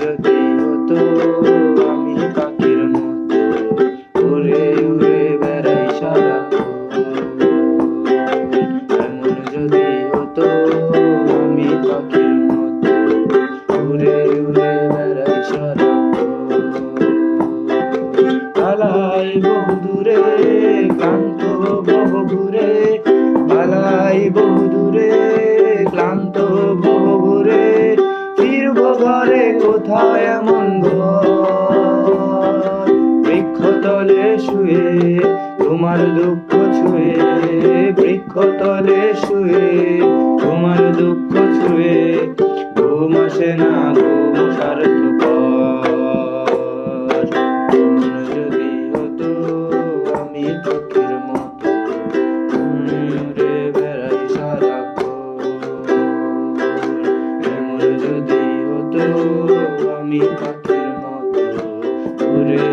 যদি হতো আমি পাখির মতো উড়ে উড়ে বেড়াই সারাক্ষণ। এমন যদি হতো আমি পাখির মতো উড়ে উড়ে বেড়াই সারাক্ষণ। পালাই বহুদূরে ক্লান্ত বহুঘুরে, পালাই বহুদূরে ক্লান্ত বহুঘুরে, ফিরবো ঘরে কোথায় এমন ঘর। বৃক্ষতলে শুয়ে তোমার দুঃখ ছুঁয়ে, বৃক্ষতলে শুয়ে তোমার দুঃখ ছুঁয়ে, ঘুম আসে না ঘুম স্বার্থপর। এমন যদি হতো আমি পাখির মতো উড়ে উড়ে বেড়াই সারাক্ষণ। এমন যদি হতো আমি পাখির মতো উড়ে